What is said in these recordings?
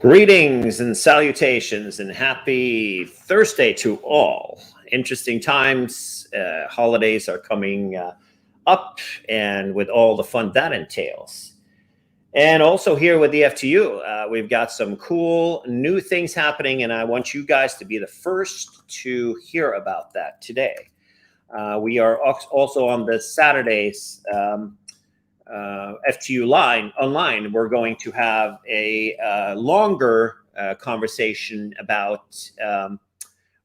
Greetings and salutations and happy Thursday to all. Interesting times. Holidays are coming up, and with all the fun that entails. And also here with the FTU, we've got some cool new things happening, and I want you guys to be the first to hear about that today. We are also on the Saturdays FTU line online. We're going to have a longer conversation about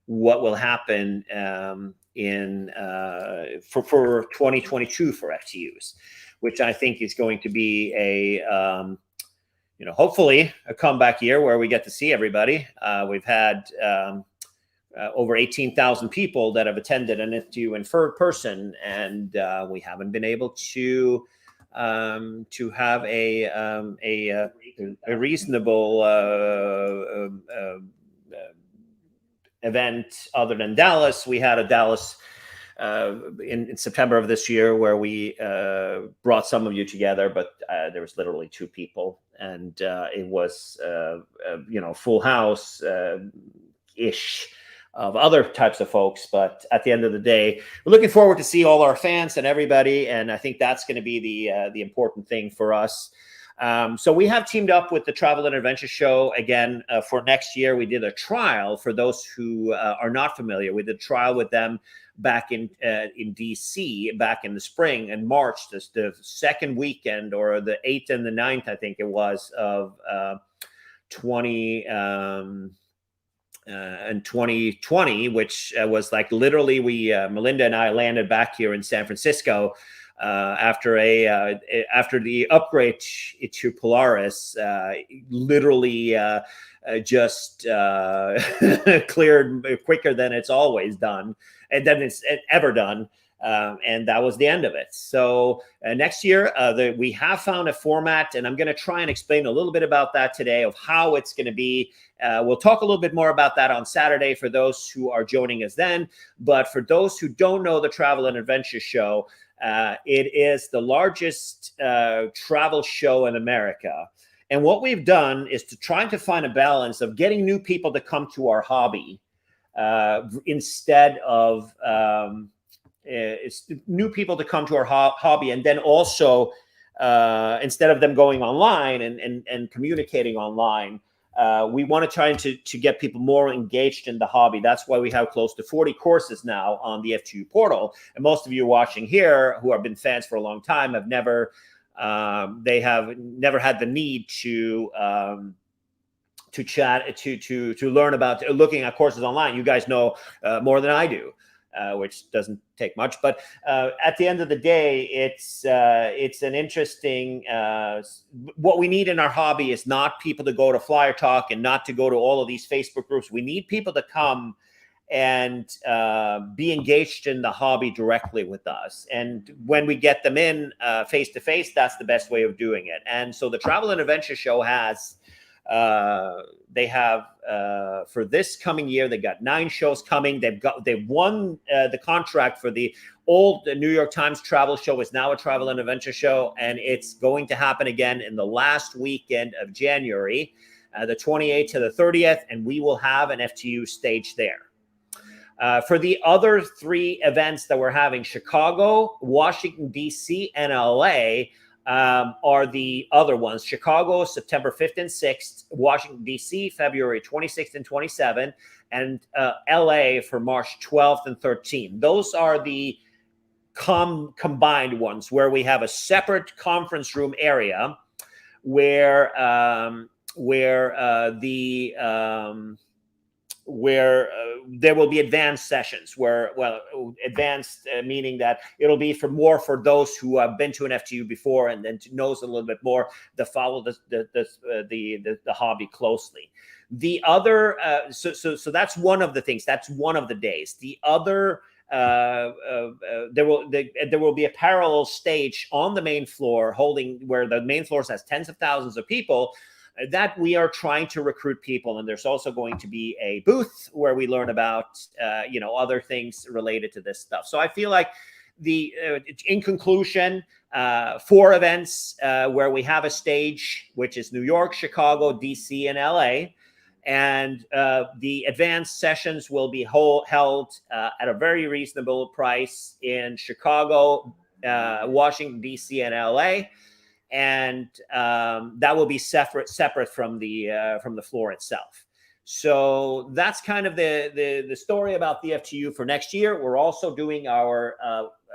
what will happen for 2022 for FTUs, which I think is going to be hopefully a comeback year where we get to see everybody. We've had over 18,000 people that have attended an FTU in person, and we haven't been able to have a reasonable event other than Dallas. We had a Dallas in September of this year where we brought some of you together, but there was literally 2 people, and it was full house ish of other types of folks. But at the end of the day, we're looking forward to see all our fans and everybody, and I think that's going to be the important thing for us. So we have teamed up with the Travel and Adventure Show again for next year. We did a trial for those who are not familiar. We did a trial with them back in DC back in the spring and March, the second weekend, or the 8th and the 9th, I think it was, of 2020, which was like literally Melinda and I landed back here in San Francisco after the upgrade to Polaris literally just cleared quicker than it's always done and than it's ever done. And that was the end of it. So next year, we have found a format, and I'm going to try and explain a little bit about that today of how it's going to be. We'll talk a little bit more about that on Saturday for those who are joining us then. But for those who don't know the Travel and Adventure Show, it is the largest travel show in America. And what we've done is to try to find a balance of getting new people to come to our hobby instead of it's new people to come to our hobby, and then also instead of them going online and communicating online, we want to try to get people more engaged in the hobby. That's why we have close to 40 courses now on the FTU portal, and most of you watching here who have been fans for a long time have never had the need to chat to learn about looking at courses online. You guys know more than I do. Which doesn't take much, but at the end of the day, it's an interesting. What we need in our hobby is not people to go to Flyer Talk and not to go to all of these Facebook groups. We need people to come and be engaged in the hobby directly with us. And when we get them in face to face, that's the best way of doing it. And so the Travel and Adventure Show has. They have for this coming year, they got 9 shows coming. They've won the contract for the old New York Times travel show. Is now a Travel and Adventure Show, and it's going to happen again in the last weekend of January, the 28th to the 30th, and we will have an FTU stage there. For the other 3 events that we're having, Chicago, Washington, D.C., and L.A., are the other ones. Chicago, September 5th and 6th, Washington, D.C., February 26th and 27th, and L.A. for March 12th and 13th. Those are the combined ones where we have a separate conference room area where there will be advanced sessions advanced meaning that it'll be for those who have been to an FTU before and then knows a little bit more to follow the hobby closely. The other, so that's one of the things. That's one of the days. The other, there will be a parallel stage on the main floor where the main floor has tens of thousands of people. That we are trying to recruit people, and there's also going to be a booth where we learn about other things related to this stuff. So I feel like in conclusion, 4 events where we have a stage, which is New York, Chicago, DC, and LA. And the advanced sessions will be held at a very reasonable price in Chicago, Washington, DC, and LA. And that will be separate from the floor itself. So that's kind of the story about the FTU for next year. We're also doing our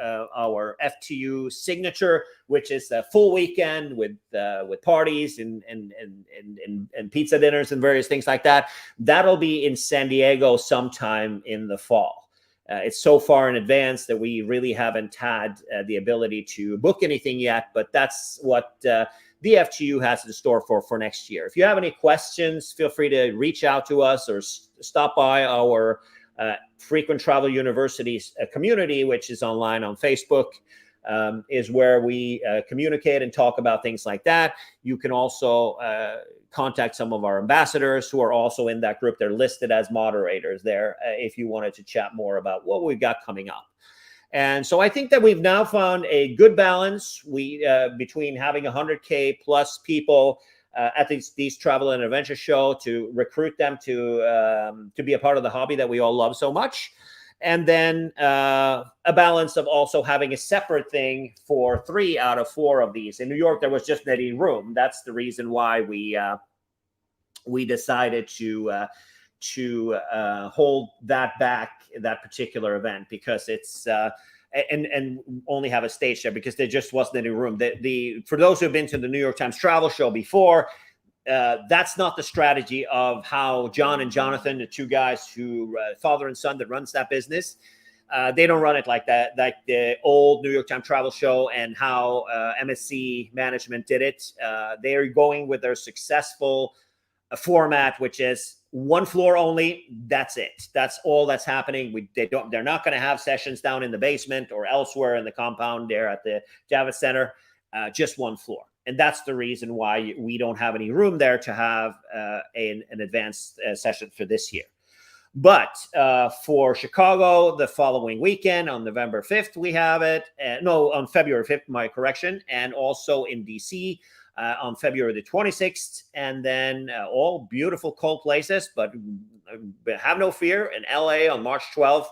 FTU signature, which is a full weekend with parties and pizza dinners and various things like that. That'll be in San Diego sometime in the fall. It's so far in advance that we really haven't had the ability to book anything yet, but that's what the FTU has in store for next year. If you have any questions, feel free to reach out to us or stop by our Frequent Travel University's community, which is online on Facebook, is where we communicate and talk about things like that. You can also contact some of our ambassadors who are also in that group. They're listed as moderators there if you wanted to chat more about what we've got coming up. And so I think that we've now found a good balance between having 100K plus people at these travel and adventure show to recruit them to be a part of the hobby that we all love so much. And then a balance of also having a separate thing for 3 out of 4 of these. In New York, there was just not any room. That's the reason why we decided to hold that back, that particular event, because it's and only have a stage there because there just wasn't any room. For those who have been to the New York Times Travel Show before, that's not the strategy of how John and Jonathan, the 2 guys who father and son that runs that business, they don't run it like that, like the old New York Times Travel Show and how MSC management did it. They are going with their successful format, which is 1 floor only. That's it. That's all that's happening. They're not going to have sessions down in the basement or elsewhere in the compound there at the Javits Center. Just 1 floor. And that's the reason why we don't have any room there to have an advanced session for this year. But for Chicago, the following weekend on November 5th, we have it. On February 5th, my correction. And also in DC on February the 26th. And then all beautiful cold places, but have no fear. In LA on March 12th,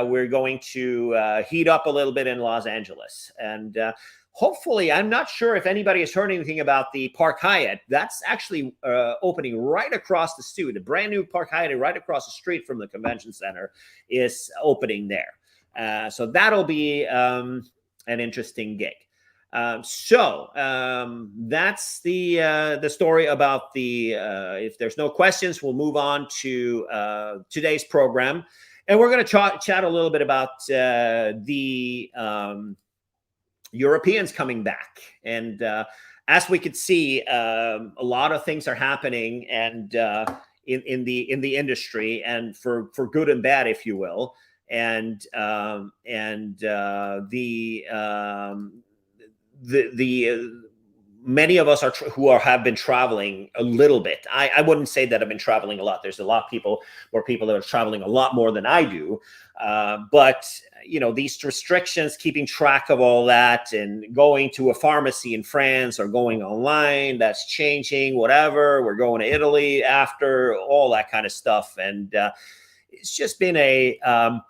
we're going to heat up a little bit in Los Angeles. And hopefully, I'm not sure if anybody has heard anything about the Park Hyatt. That's actually opening right across the street. The brand new Park Hyatt right across the street from the convention center is opening there. So that'll be an interesting gig. So that's the story about the, if there's no questions, we'll move on to today's program. And we're going to chat a little bit about the Europeans coming back. And as we could see, a lot of things are happening and in the industry, and for good and bad, if you will. And many of us have been traveling a little bit. I wouldn't say that I've been traveling a lot. There's a lot of people that are traveling a lot more than I do. But these restrictions, keeping track of all that and going to a pharmacy in France or going online, that's changing, whatever. We're going to Italy after, all that kind of stuff. And it's just been a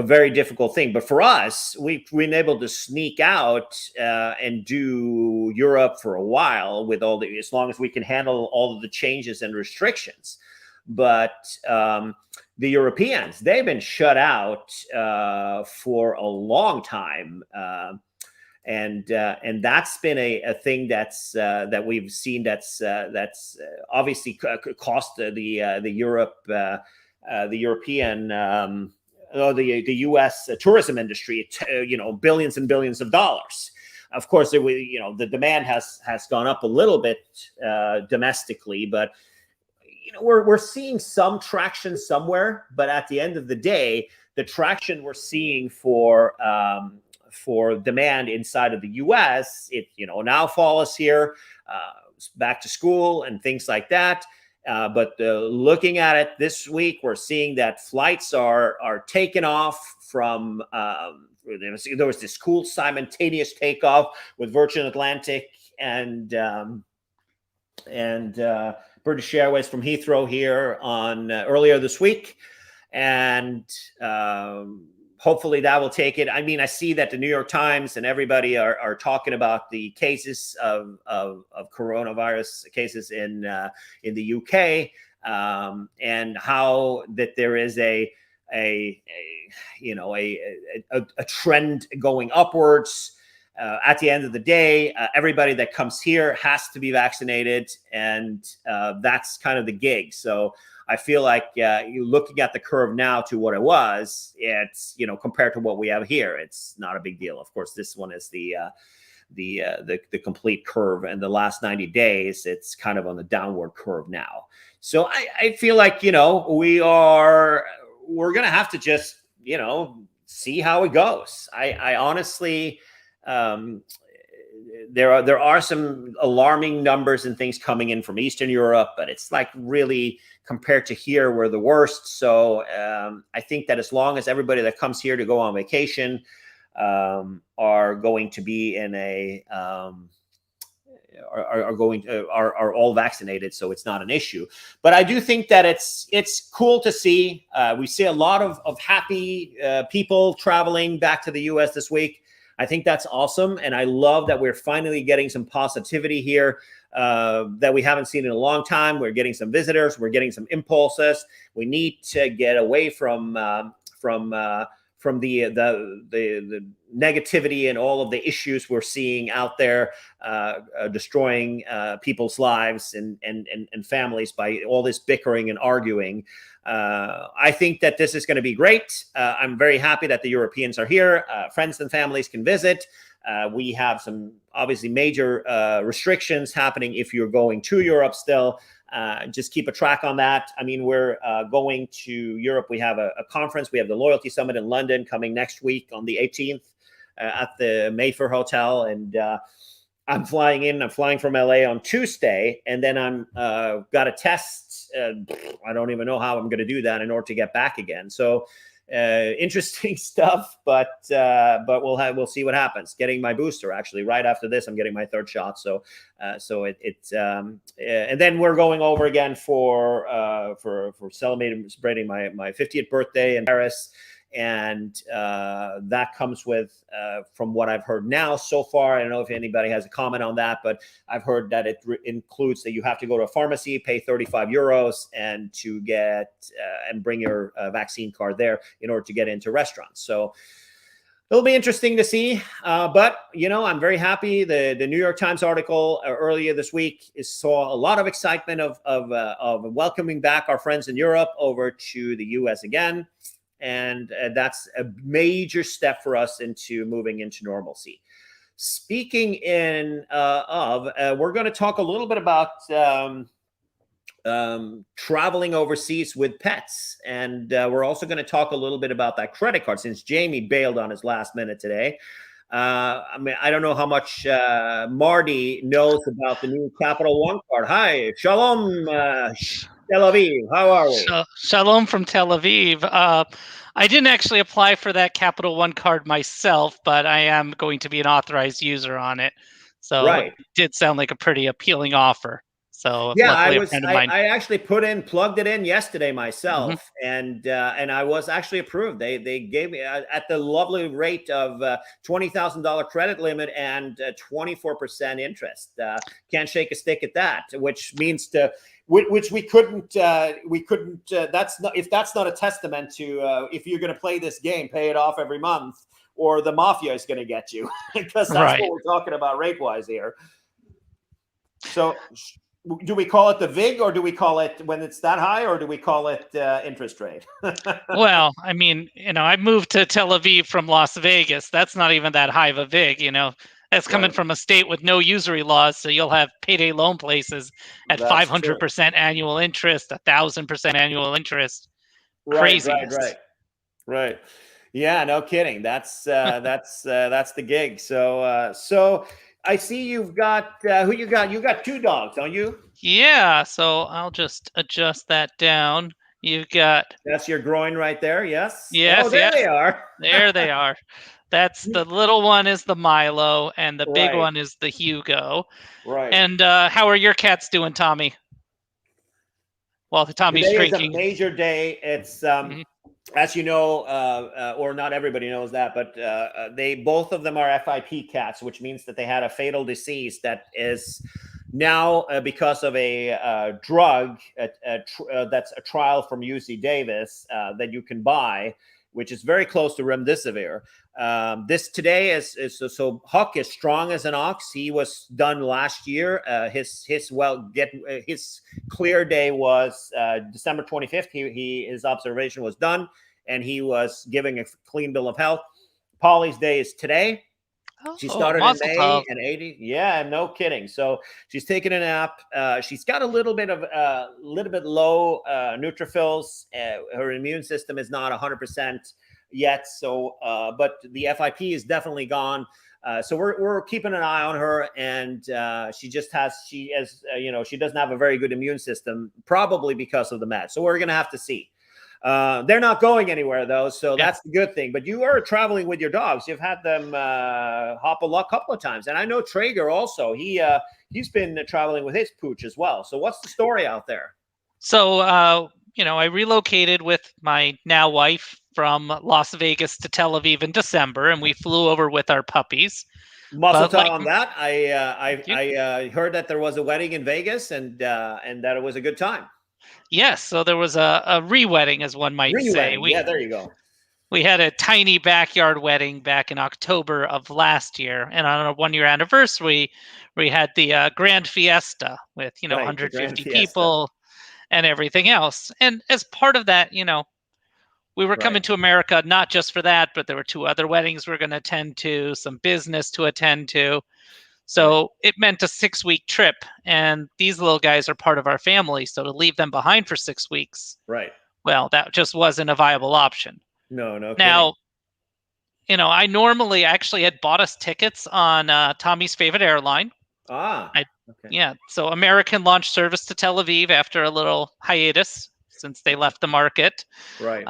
very difficult thing. But for us, we've been able to sneak out and do Europe for a while as long as we can handle all of the changes and restrictions. But the Europeans, they've been shut out for a long time. And that's been a thing that we've seen that's obviously cost the European the U.S. tourism industry, billions and billions of dollars. Of course, the demand has gone up a little bit domestically, but we're seeing some traction somewhere. But at the end of the day, the traction we're seeing for demand inside of the U.S., now fall is here, back to school and things like that. But looking at it this week, we're seeing that flights are taking off from. There was this cool simultaneous takeoff with Virgin Atlantic and British Airways from Heathrow here on earlier this week, and hopefully that will take it. I mean, I see that the New York Times and everybody are talking about the cases of coronavirus cases in the UK, and how that there is a trend going upwards. At the end of the day, everybody that comes here has to be vaccinated, and that's kind of the gig. So I feel like you looking at the curve now to what it was, it's, compared to what we have here, it's not a big deal. Of course, this one is the complete curve, and the last 90 days, it's kind of on the downward curve now. So I feel like, we're going to have to just, see how it goes. I honestly, there are some alarming numbers and things coming in from Eastern Europe, but it's like really compared to here, we're the worst. So I think that as long as everybody that comes here to go on vacation are going to be in a are all vaccinated, so it's not an issue. But I do think that it's cool to see. We see a lot of happy people traveling back to the U.S. this week. I think that's awesome, and I love that we're finally getting some positivity here that we haven't seen in a long time. We're getting some visitors. We're getting some impulses. We need to get away from the negativity and all of the issues we're seeing out there, destroying people's lives and families by all this bickering and arguing. I think that this is going to be great. I'm very happy that the Europeans are here. Friends and families can visit. We have some obviously major restrictions happening if you're going to Europe still. Just keep a track on that. I mean, we're going to Europe. We have a conference. We have the Loyalty Summit in London coming next week on the 18th at the Mayfair Hotel. And I'm flying in. I'm flying from LA on Tuesday. And then I'm got a test. I don't even know how I'm going to do that in order to get back again. So interesting stuff, but we'll see what happens. Getting my booster actually right after this, I'm getting my third shot. So and then we're going over again for celebrating my 50th birthday in Paris, and that comes with from what I've heard now so far. I don't know if anybody has a comment on that, but I've heard that it includes that you have to go to a pharmacy, pay 35 euros, and to get and bring your vaccine card there in order to get into restaurants. So it'll be interesting to see. But, I'm very happy. The New York Times article earlier this week saw a lot of excitement of welcoming back our friends in Europe over to the U.S. again. And that's a major step for us into moving into normalcy. Speaking we're going to talk a little bit about traveling overseas with pets. And we're also going to talk a little bit about that credit card, since Jamie bailed on his last minute today. I don't know how much Marty knows about the new Capital One card. Hi, Shalom, Tel Aviv. How are we? Shalom from Tel Aviv. I didn't actually apply for that Capital One card myself, but I am going to be an authorized user on it. So It did sound like a pretty appealing offer. So yeah, I actually plugged it in yesterday myself, and I was actually approved. They gave me at the lovely rate of $20,000 credit limit and 24% interest. Can't shake a stick at that, which means which we couldn't. That's not a testament to if you're going to play this game, pay it off every month, or the mafia is going to get you, because that's what we're talking about rate wise here. So. Do we call it the VIG, or do we call it when it's that high, or do we call it interest rate? Well, I mean, I moved to Tel Aviv from Las Vegas. That's not even that high of a VIG, That's coming from a state with no usury laws, so you'll have payday loan places at 500% annual interest, 1,000% annual interest. Craziness. Right. Yeah, no kidding. That's the gig. So I see you've got who you got? You got 2 dogs, don't you? Yeah, so I'll just adjust that down. You've got That's your groin right there. Yes. Oh, yes, there yes, they are. there they are. That's the little one is the Milo, and the big Right. one is the Hugo. Right. And how are your cats doing, Tommy? Well, Tommy's Today is a drinking. major day. It's Mhm. as you know, or not everybody knows that, but they both of them are FIP cats, which means that they had a fatal disease that is now because of a drug that's a trial from UC Davis that you can buy, which is very close to remdesivir. This today is so Huck is strong as an ox. He was done last year. His clear day was December 25th. His observation was done, and he was giving a clean bill of health. Polly's day is today. She Oh, started in Mazel May tov. and 80. Yeah, no kidding. So she's taking a nap. She's got a little bit low neutrophils. Her immune system is not 100% yet. So, but the FIP is definitely gone. So we're keeping an eye on her, and she doesn't have a very good immune system, probably because of the meds. So we're gonna have to see. They're not going anywhere though, so Yeah. that's the good thing. But you are traveling with your dogs. You've had them hop a couple of times, and I know Traeger also. He's been traveling with his pooch as well. So what's the story out there? So, I relocated with my now wife from Las Vegas to Tel Aviv in December, and we flew over with our puppies. Muscle But tell like on that. you, I heard that there was a wedding in Vegas, and that it was a good time. yes, so there was a re-wedding, as one might say. Re-wedding, yeah, there you go. We had a tiny backyard wedding back in October of last year, and on our 1-year anniversary, we had the grand fiesta with Right, the grand 150 fiesta. people and everything else. And as part of that, we were Right, coming to America not just for that, but there were 2 other weddings we are going to attend to, some business to attend to. right, So it meant a 6-week trip, and these little guys are part of our family. So to leave them behind for 6 weeks, right. well, that just wasn't a viable option. No kidding. Now, I normally actually had bought us tickets on Tommy's favorite airline. Ah, okay. Yeah, so American launched service to Tel Aviv after a little hiatus since they left the market. Right.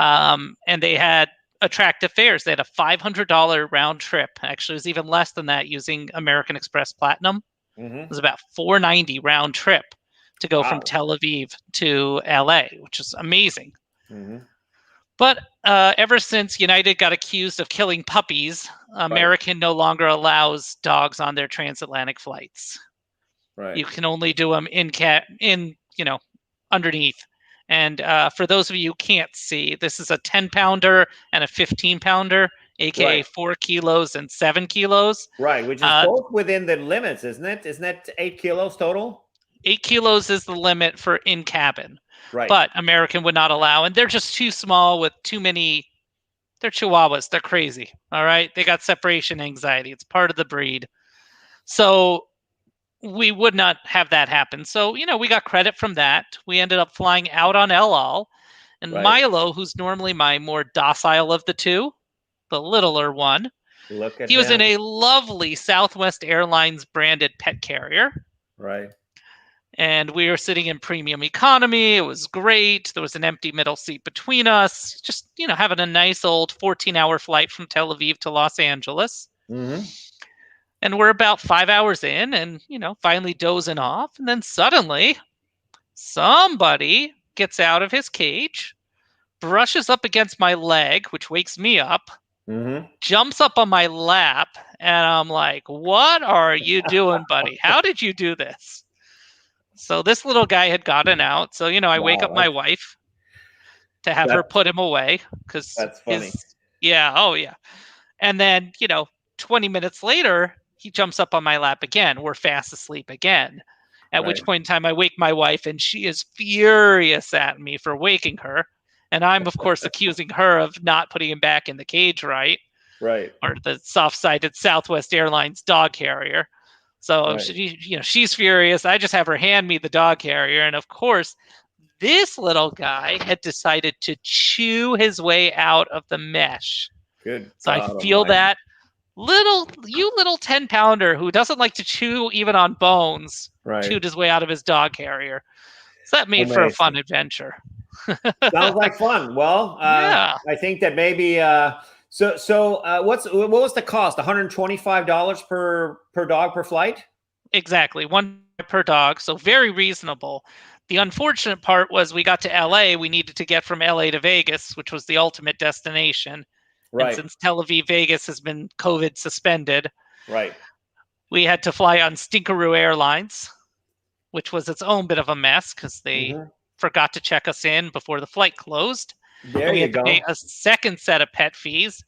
And they had attractive fares. They had a $500 round trip. Actually, it was even less than that using American Express Platinum. It was about $490 round trip to go from Wow. Tel Aviv to LA, which is amazing. Mm-hmm. But ever since United got accused of killing puppies, American no longer allows dogs on their transatlantic flights. Right. You can only do them underneath. And for those of you who can't see, this is a 10-pounder and a 15-pounder, aka 4 kilos and 7 kilos. Right, which is both within the limits, isn't it? Isn't it 8 kilos total? 8 kilos is the limit for in cabin. Right. But American would not allow, and they're just too small with too many. They're Chihuahuas. They're crazy. All right. They got separation anxiety. It's part of the breed. So we would not have that happen. So, we got credit from that. We ended up flying out on El Al. And Milo, who's normally my more docile of the 2, the littler one, he was in a lovely Southwest Airlines branded pet carrier. Right. And we were sitting in premium economy. It was great. There was an empty middle seat between us. Just, having a nice old 14-hour flight from Tel Aviv to Los Angeles. Mm-hmm. And we're about 5 hours in and, finally dozing off. And then suddenly somebody gets out of his cage, brushes up against my leg, which wakes me up, jumps up on my lap. And I'm like, what are you doing, buddy? How did you do this? So this little guy had gotten out. So, I wake up my wife to have her put him away because that's funny. Oh yeah. And then, 20 minutes later, he jumps up on my lap again. We're fast asleep again. At which point in time, I wake my wife, and she is furious at me for waking her. And I'm, of course, accusing her of not putting him back in the cage right. Or the soft-sided Southwest Airlines dog carrier. So she's furious. I just have her hand me the dog carrier. And of course, this little guy had decided to chew his way out of the mesh. Good. So I feel that little 10-pounder who doesn't like to chew even on bones, Right. chewed his way out of his dog carrier. So that made for a fun adventure. Sounds like fun. Well, yeah. I think that maybe what was the cost? $125 per dog per flight? Exactly. One per dog. So very reasonable. The unfortunate part was we got to LA, we needed to get from LA to Vegas, which was the ultimate destination. Right. And since Tel Aviv, Vegas has been COVID suspended, right, we had to fly on Stinkaroo Airlines, which was its own bit of a mess because they forgot to check us in before the flight closed. There we you had to go. pay a second set of pet fees.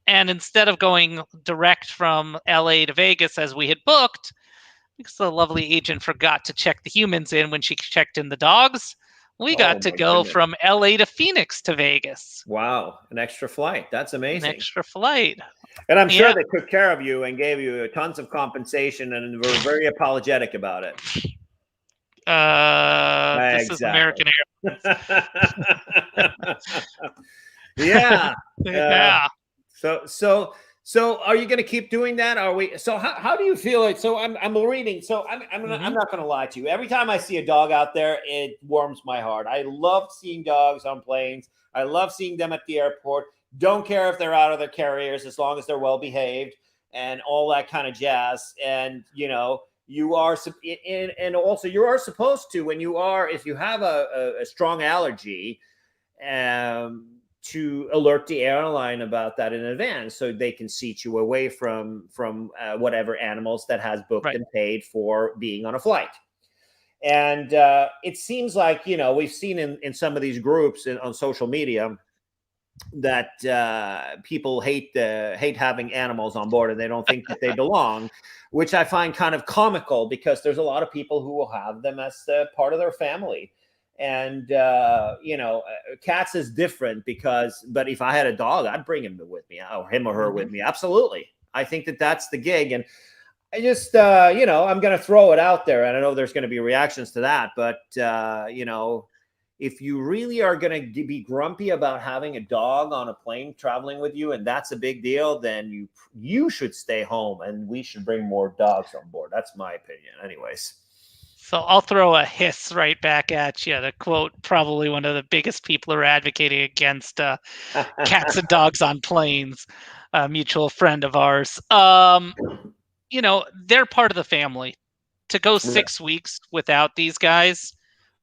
And instead of going direct from LA to Vegas as we had booked, because the lovely agent forgot to check the humans in when she checked in the dogs, we got to go from LA to Phoenix to Vegas. Wow, an extra flight. That's amazing. An extra flight. And I'm sure they took care of you and gave you tons of compensation and were very apologetic about it. This is American Airlines. Yeah. Yeah. So are you going to keep doing that? Are we? So how do you feel it? So I'm reading. So I'm not going to lie to you. Every time I see a dog out there, it warms my heart. I love seeing dogs on planes. I love seeing them at the airport. Don't care if they're out of their carriers as long as they're well behaved and all that kind of jazz. And you are, and also you are supposed to, when you are, if you have a strong allergy, to alert the airline about that in advance so they can seat you away from whatever animals that has booked and paid for being on a flight. And it seems like, we've seen in some of these groups on social media that people hate having animals on board and they don't think that they belong, which I find kind of comical because there's a lot of people who will have them as part of their family. And, cats is different but if I had a dog, I'd bring him with me, or him or her with me. Absolutely. I think that that's the gig. And I just, I'm going to throw it out there. And I know there's going to be reactions to that, but, if you really are going to be grumpy about having a dog on a plane traveling with you, and that's a big deal, then you should stay home and we should bring more dogs on board. That's my opinion anyways. So I'll throw a hiss right back at you to quote probably one of the biggest people who are advocating against cats and dogs on planes, a mutual friend of ours. They're part of the family. To go 6 weeks without these guys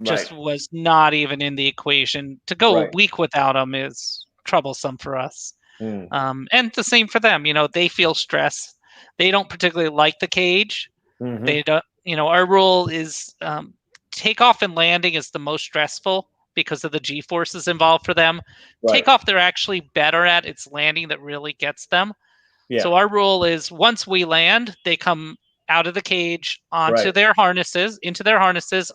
just was not even in the equation. To go a week without them is troublesome for us. And the same for them. They feel stress. They don't particularly like the cage. They don't. Our rule is takeoff and landing is the most stressful because of the G-forces involved for them. Takeoff, they're actually better at. It's landing that really gets them. Yeah. So our rule is once we land, they come out of the cage into their harnesses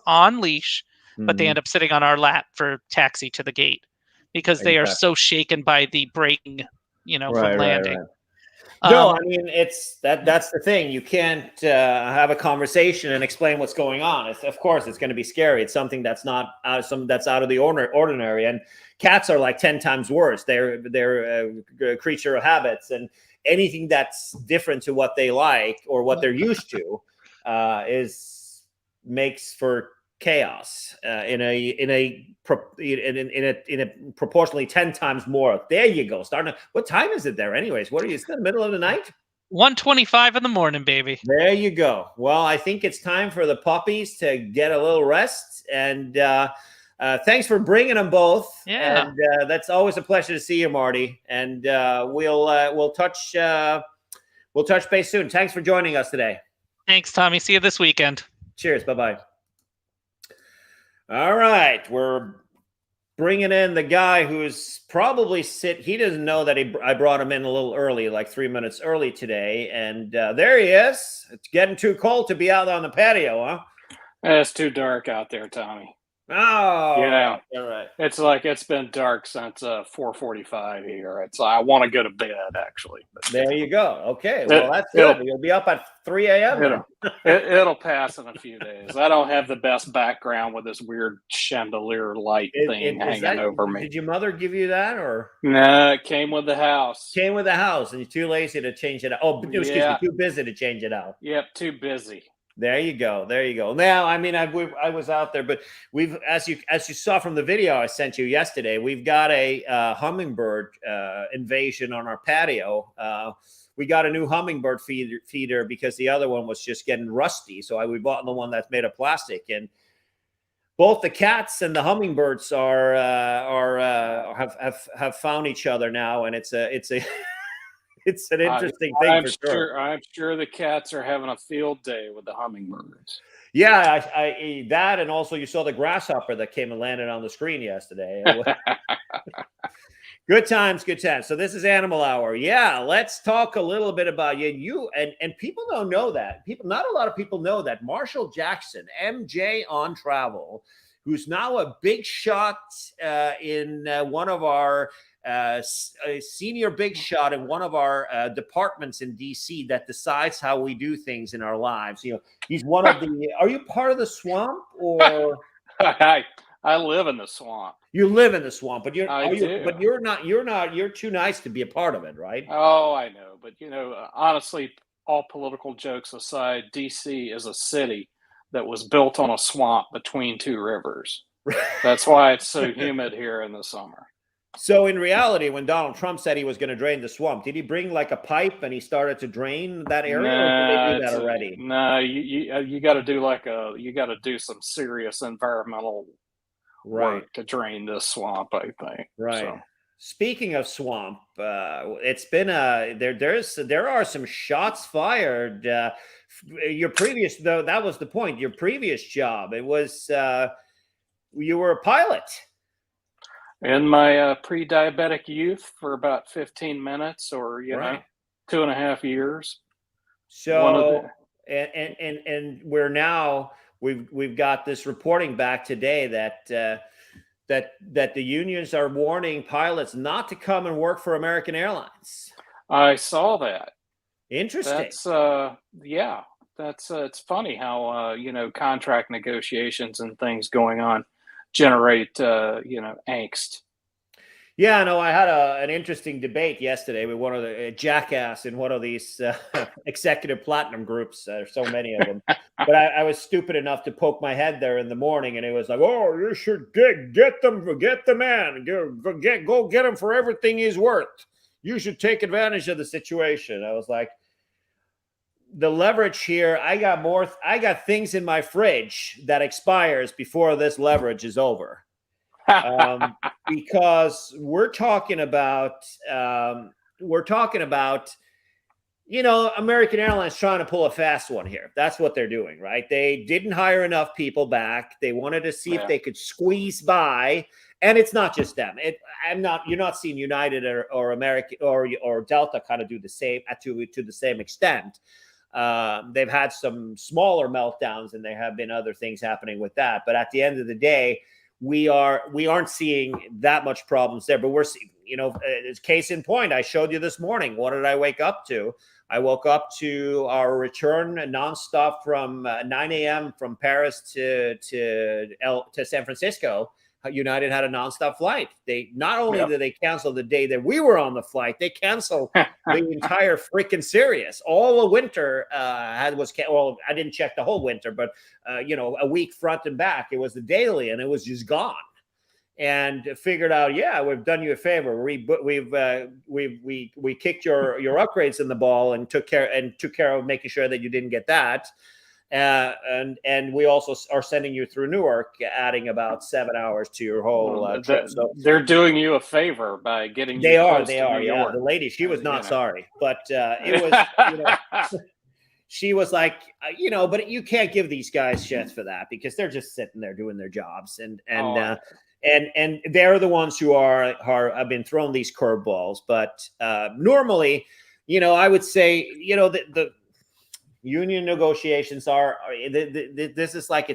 on leash, but they end up sitting on our lap for taxi to the gate because they are so shaken by the braking, from landing. No, I mean, that's the thing. You can't have a conversation and explain what's going on. Of course, it's going to be scary. It's something that's not that's out of the ordinary. And cats are like 10 times worse. They're a creature of habits, and anything that's different to what they like or what they're used to makes for chaos in a proportionally 10 times more. There you go. What time is it there anyways? What are you, in the middle of the night? 1:25 in the morning, baby. There you go. Well, I think it's time for the puppies to get a little rest. And thanks for bringing them both. Yeah. And that's always a pleasure to see you, Marty. And we'll touch base soon. Thanks for joining us today. Thanks, Tommy. See you this weekend. Cheers. Bye-bye. All right, we're bringing in the guy who's probably he doesn't know that I brought him in a little early, like 3 minutes early today. And there he is. It's getting too cold to be out on the patio, huh? It's too dark out there, Tommy. Oh, You know, all right. it's like it's been dark since 4:45 here. It's I want to go to bed actually. But, There you go. Okay, well, it, that's it'll good. You'll be up at 3 a.m. then. it'll pass in a few days. I don't have the best background with this weird chandelier light thing Is hanging that? over me. Did your mother give you that, or No, it came with the house. came with the house, and you're too lazy to change it out? Oh, excuse me, too busy to change it out. Yep, too busy. There you go. There you go. Now, I mean, I was out there, but we've, as you saw from the video I sent you yesterday, we've got a hummingbird invasion on our patio. We got a new hummingbird feeder because the other one was just getting rusty. So we bought the one that's made of plastic, and both the cats and the hummingbirds have found each other now, and it's an interesting thing for sure. I'm sure the cats are having a field day with the hummingbirds. Yeah, I that, and also you saw the grasshopper that came and landed on the screen yesterday. Good times, good times. So this is Animal Hour. Yeah, let's talk a little bit about you. And people don't know that. Not a lot of people know that Marshall Jackson, MJ on Travel, who's now a big shot in one of our a senior big shot in one of our departments in DC that decides how we do things in our lives. He's one of the. Are you part of the swamp, or? I live in the swamp. You live in the swamp, but but you're not. You're too nice to be a part of it, right? Oh, I know, but honestly, all political jokes aside, DC is a city that was built on a swamp between two rivers. That's why it's so humid here in the summer. So in reality, when Donald Trump said he was going to drain the swamp, did he bring like a pipe and he started to drain that area, or did they do that already? No, you got to do some serious environmental work to drain this swamp, I think. Right. So. Speaking of swamp, it's been there are some shots fired. Your previous, though, that was the point. Your previous job, it was you were a pilot. In my pre-diabetic youth for about 15 minutes or, 2.5 years. So, and we're now, we've got this reporting back today that the unions are warning pilots not to come and work for American Airlines. I saw that. Interesting. That's it's funny how, contract negotiations and things going on generate angst. Yeah, no, I had an interesting debate yesterday with one of the jackass in one of these executive platinum groups. There's so many of them. But I was stupid enough to poke my head there in the morning, and it was like, "Oh, you should get the man, go get him for everything he's worth. You should take advantage of the situation." I was like, the leverage here, I got things in my fridge that expires before this leverage is over. Because we're talking about American Airlines trying to pull a fast one here. That's what they're doing, right? They didn't hire enough people back. They wanted to see if they could squeeze by. And it's not just them. You're not seeing United or American or Delta kind of do the same to the same extent. They've had some smaller meltdowns, and there have been other things happening with that. But at the end of the day, we aren't seeing that much problems there. But we're seeing, as case in point, I showed you this morning. What did I wake up to? I woke up to our return nonstop from 9 a.m. from Paris to San Francisco. United had a nonstop flight. They not only did they cancel the day that we were on the flight, they canceled the entire freaking series. All the winter well, I didn't check the whole winter, but a week front and back, it was the daily, and it was just gone. And figured out, we've done you a favor. We kicked your upgrades in the ball and took care of making sure that you didn't get that. And we also are sending you through Newark, adding about 7 hours to your whole trip. So they're doing you a favor by getting you. They are. Yeah, the lady, she was not sorry, but it was. She was like, but you can't give these guys shit for that because they're just sitting there doing their jobs, and they're the ones who have been thrown these curveballs. But normally, I would say, the union negotiations are this is like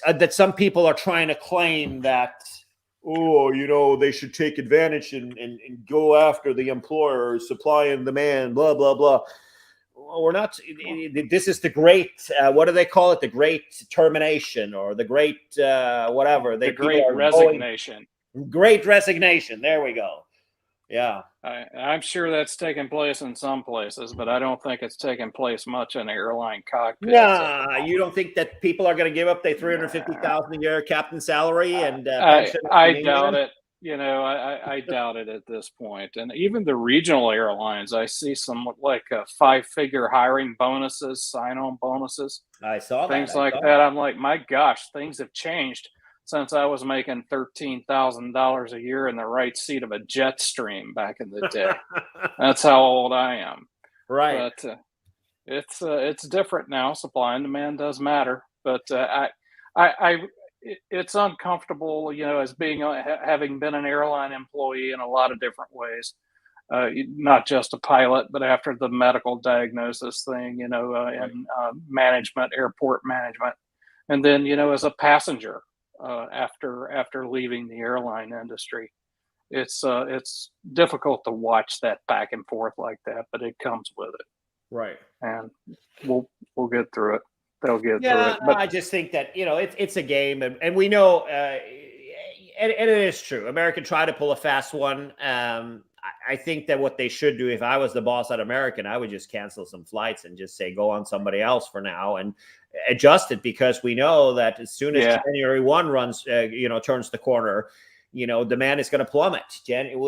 that some people are trying to claim that, oh, they should take advantage and go after the employer, supply and demand, blah, blah, blah. Well, we're not. This is the great, what do they call it? The great termination, or the great whatever. The great resignation. Great resignation. There we go. Yeah. I'm sure that's taken place in some places, but I don't think it's taken place much in airline cockpits. Nah, you don't think that people are going to give up their $350,000 a year captain salary and I doubt it. I doubt it at this point. And even the regional airlines, I see some like 5-figure hiring bonuses, sign-on bonuses. I saw things like that. I'm like, my gosh, things have changed since I was making $13,000 a year in the right seat of a jet stream back in the day. That's how old I am. Right. But it's different now. Supply and demand does matter. But it's uncomfortable, as being having been an airline employee in a lot of different ways. Not just a pilot, but after the medical diagnosis thing, and management, airport management, and then as a passenger. After leaving the airline industry, it's difficult to watch that back and forth like that, but it comes with it, right? And we'll get through it. They'll get through it. But I just think that it's a game, and we know, and it is true. American tried to pull a fast one. I think that what they should do, if I was the boss at American, I would just cancel some flights and just say go on somebody else for now and adjust it, because we know that as soon as January 1 runs, turns the corner, demand is going to plummet.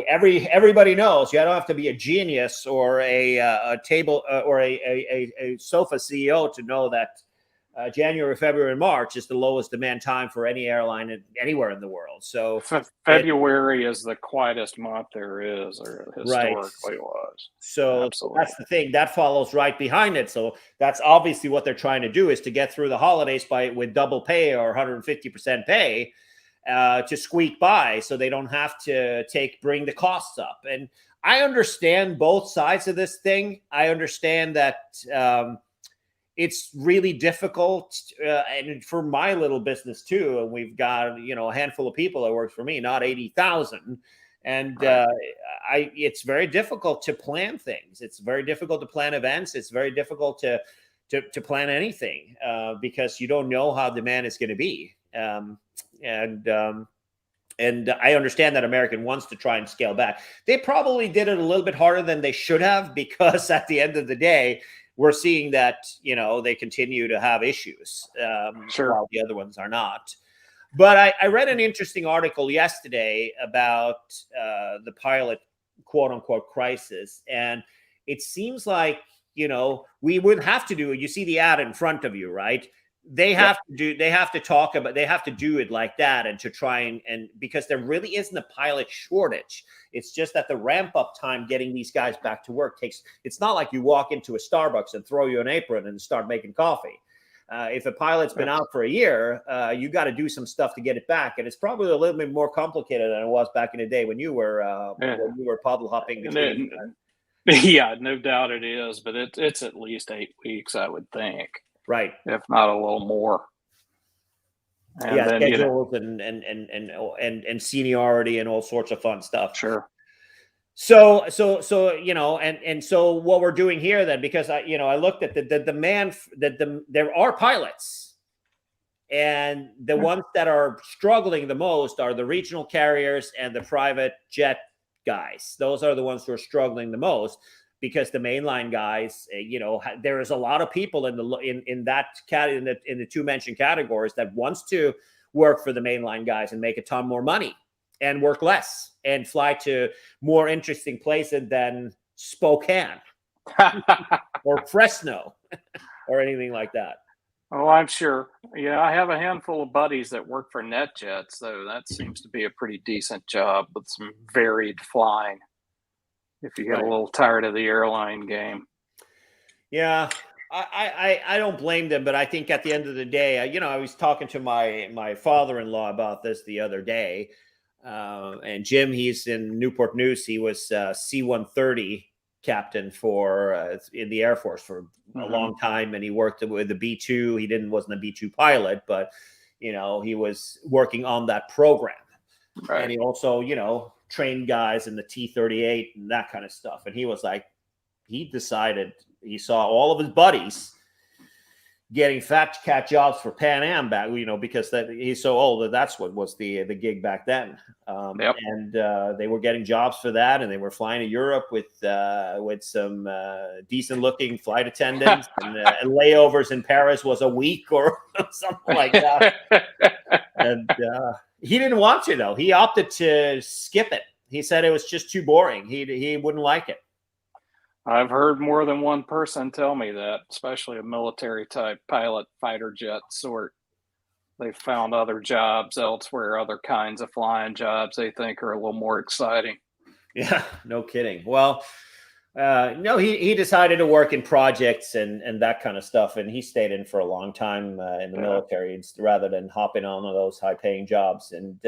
Everybody knows you don't have to be a genius or a table or a sofa CEO to know that January, February, and March is the lowest demand time for any airline anywhere in the world. So February is the quietest month there is, or historically was. So absolutely. That's the thing that follows right behind it. So that's obviously what they're trying to do, is to get through the holidays with double pay or 150% pay to squeak by, so they don't have to bring the costs up. And I understand both sides of this thing. I understand that. It's really difficult, and for my little business too. And we've got a handful of people that work for me, not 80,000, and it's very difficult to plan things. It's very difficult to plan events. It's very difficult to plan anything because you don't know how demand is going to be. And I understand that American wants to try and scale back. They probably did it a little bit harder than they should have, because at the end of the day, we're seeing that, they continue to have issues while the other ones are not. But I read an interesting article yesterday about the pilot quote unquote crisis. And it seems like, we would have to do it. You see the ad in front of you, right? They have to do it like that, and to try and because there really isn't a pilot shortage. It's just that the ramp up time getting these guys back to work it's not like you walk into a Starbucks and throw you an apron and start making coffee. If a pilot's been out for a year, you got to do some stuff to get it back. And it's probably a little bit more complicated than it was back in the day when you were puddle hopping between. Yeah, no doubt it is, but it's at least 8 weeks, I would think. Right. If not a little more. And then, schedules and seniority and all sorts of fun stuff. Sure. So and so what we're doing here then, because I looked at the demand there are pilots, and the ones that are struggling the most are the regional carriers and the private jet guys. Those are the ones who are struggling the most, because the mainline guys, there is a lot of people in the two mentioned categories that wants to work for the mainline guys and make a ton more money and work less and fly to more interesting places than Spokane or Fresno or anything like that. Oh, I'm sure. Yeah, I have a handful of buddies that work for NetJets, so that seems to be a pretty decent job with some varied flying. If you get a little tired of the airline game. Yeah, I don't blame them, but I think at the end of the day, I was talking to my father-in-law about this the other day, and Jim, he's in Newport News. He was C-130 captain for in the Air Force for a long time, and he worked with the B-2. He wasn't a B-2 pilot, but he was working on that program. Right. And he also, trained guys in the T-38 and that kind of stuff. And he was like, he decided, he saw all of his buddies getting fat cat jobs for Pan Am back, because he's so old that's what was the gig back then. And they were getting jobs for that, and they were flying to Europe with some decent looking flight attendants, and layovers in Paris was a week or something like that. And he didn't want to, though. He opted to skip it. He said it was just too boring. He wouldn't like it. I've heard more than one person tell me that, especially a military type pilot, fighter jet sort. They've found other jobs elsewhere, other kinds of flying jobs they think are a little more exciting. Yeah, no kidding. Well, no, he decided to work in projects and that kind of stuff. And he stayed in for a long time in the military rather than hopping on one of those high paying jobs. And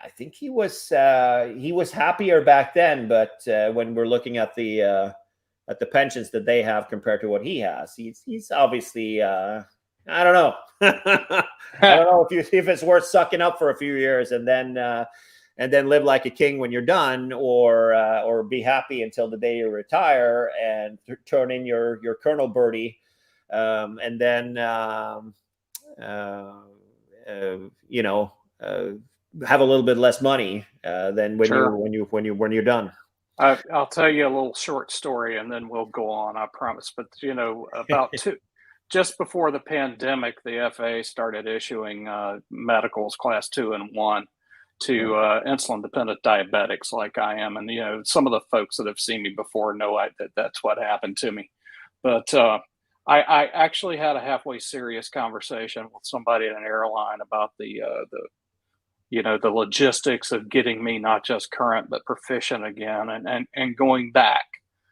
I think he was happier back then, but when we're looking at the pensions that they have compared to what he has, he's obviously I don't know. I don't know if it's worth sucking up for a few years and then live like a king when you're done, or be happy until the day you retire and turn in your Colonel Birdie, and then have a little bit less money than when you're done. I'll tell you a little short story and then we'll go on, I promise. But about just before the pandemic, the FAA started issuing medicals class 2 and 1 to insulin dependent diabetics like I am, and some of the folks that have seen me before know that's what happened to me. But I actually had a halfway serious conversation with somebody at an airline about the logistics of getting me not just current but proficient again and going back.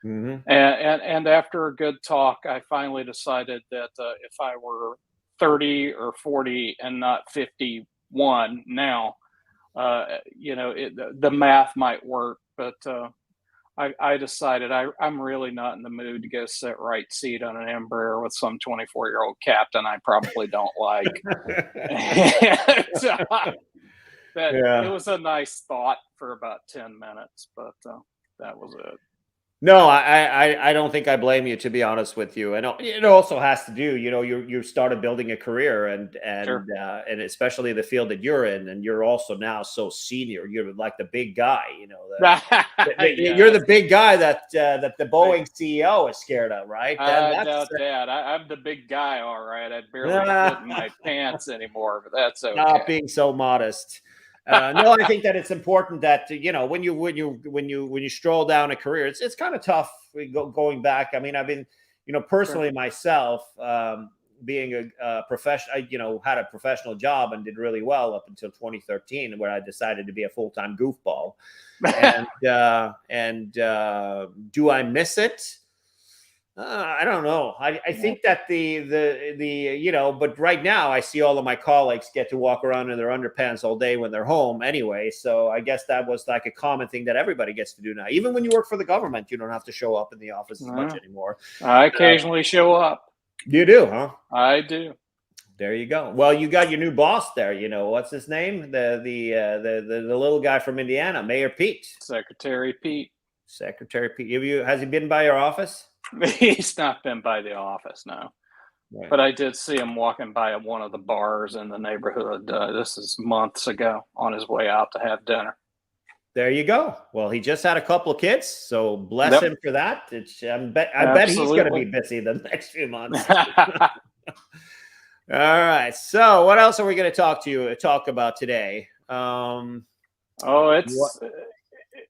Mm-hmm. And after a good talk, I finally decided that if I were 30 or 40 and not 51 now, the math might work. But I decided I'm really not in the mood to go sit right seat on an Embraer with some 24-year-old captain I probably don't like. It was a nice thought for about 10 minutes, but that was it. No, I don't think I blame you, to be honest with you. And it also has to do, you started building a career and Sure. And especially the field that you're in, and you're also now so senior. You're like the big guy, you're the big guy that the Boeing CEO is scared of, right? I doubt that. I'm the big guy, all right. I barely fit in my pants anymore, but that's okay. Not being so modest. No, I think that it's important that when you stroll down a career, it's kind of tough going back. I mean, I've been personally myself, being a professional, I had a professional job and did really well up until 2013, where I decided to be a full-time goofball. And do I miss it? I don't know. I think that but right now I see all of my colleagues get to walk around in their underpants all day when they're home anyway. So I guess that was like a common thing that everybody gets to do now. Even when you work for the government, you don't have to show up in the office as much anymore. I occasionally show up. You do, huh? I do. There you go. Well, you got your new boss there. What's his name? The little guy from Indiana, Mayor Pete. Secretary Pete. Has he been by your office? He's not been by the office, no. Right. But I did see him walking by one of the bars in the neighborhood. This is months ago, on his way out to have dinner. There you go. Well, he just had a couple of kids, so bless him for that. I bet he's going to be busy the next few months. All right. So, what else are we going to talk about today?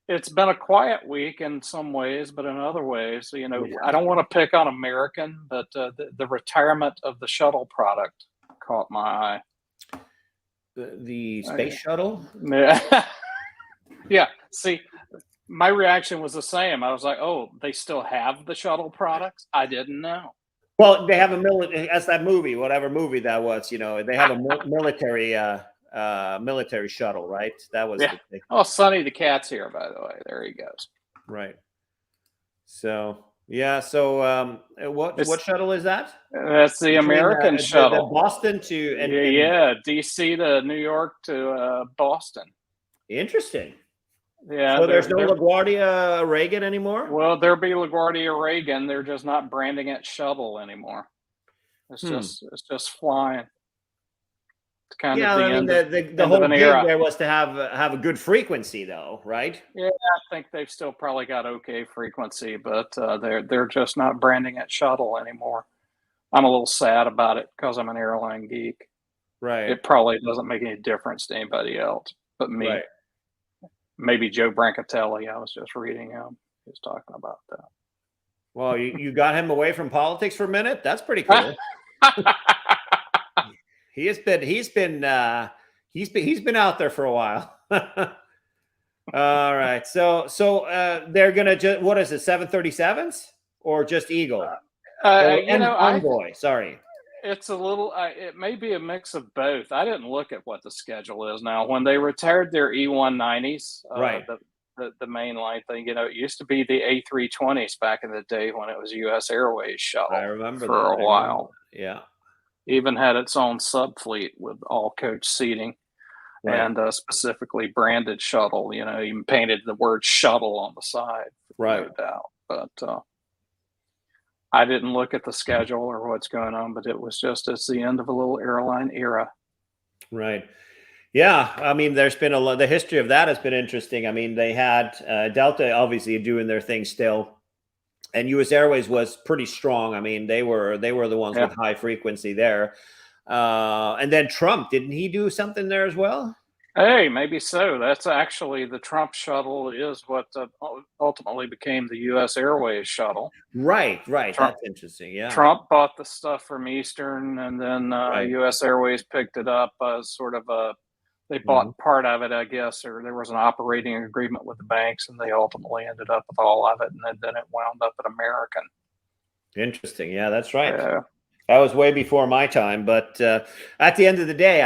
It's been a quiet week in some ways, but in other ways, I don't want to pick on American, but the retirement of the shuttle product caught my eye. The space shuttle? Yeah. Yeah. See, my reaction was the same. I was like, oh, they still have the shuttle products? I didn't know. Well, they have as that movie, whatever movie that was, they have a military shuttle, right? That was Oh, Sonny the cat's here, by the way. There he goes. Right. So Yeah. So what shuttle is that? That's the Between American the shuttle. Boston to and Yeah, DC to New York to Boston. Interesting. Yeah. So there's no LaGuardia Reagan anymore? Well, there'll be LaGuardia Reagan. They're just not branding it shuttle anymore. It's just flying. It's kind of the end the whole of an gig era. there was to have a good frequency, though, right? Yeah, I think they've still probably got okay frequency, but they're just not branding it shuttle anymore. I'm a little sad about it because I'm an airline geek. Right. It probably doesn't make any difference to anybody else but me. Right. Maybe Joe Brancatelli. I was just reading him. He was talking about that. Well, you got him away from politics for a minute. That's pretty cool. He's been out there for a while. All right. So they're gonna just, what is it, 737s or just Eagle? Envoy. Sorry. It's a little. It may be a mix of both. I didn't look at what the schedule is now. When they retired their E190s, right, the mainline thing, it used to be the A320s back in the day when it was U.S. Airways shuttle. I remember for a while. Yeah, even had its own subfleet with all coach seating, right, and specifically branded shuttle. Even painted the word shuttle on the side, right? No doubt, but. I didn't look at the schedule or what's going on, but it was just it's the end of a little airline era. Right. Yeah. I mean, there's been the history of that has been interesting. I mean, they had Delta obviously doing their thing still, and U.S. Airways was pretty strong. I mean, they were the ones with high frequency there. And then Trump, didn't he do something there as well? Hey, maybe so. That's actually the Trump shuttle is what ultimately became the U.S. Airways shuttle. Right. That's interesting. Yeah. Trump bought the stuff from Eastern, and then U.S. Airways picked it up as sort of they bought part of it, I guess, or there was an operating agreement with the banks, and they ultimately ended up with all of it, and then it wound up at American. Interesting. Yeah, that's right. That was way before my time, but at the end of the day,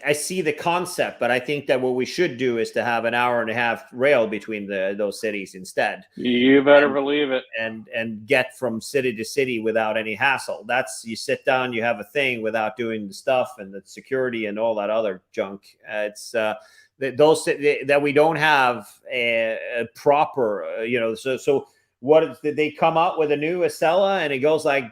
I see the concept, but I think that what we should do is to have an hour and a half rail between those cities instead. You better believe it. And get from city to city without any hassle. That's, you sit down, you have a thing without doing the stuff and the security and all that other junk. It's that we don't have a proper, so what did they come up with a new Acela and it goes like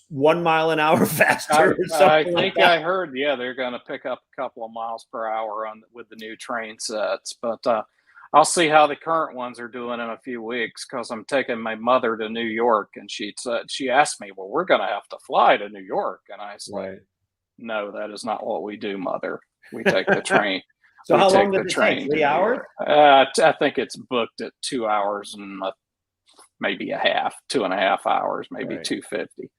1 mile an hour faster. I think I heard, they're going to pick up a couple of miles per hour with the new train sets, but I'll see how the current ones are doing in a few weeks because I'm taking my mother to New York, and she asked me, well, we're going to have to fly to New York, and I said, no, that is not what we do, Mother. We take the train. So how long did it take? 3 hours? I think it's booked at 2 hours and maybe a half, 2.5 hours, maybe 250.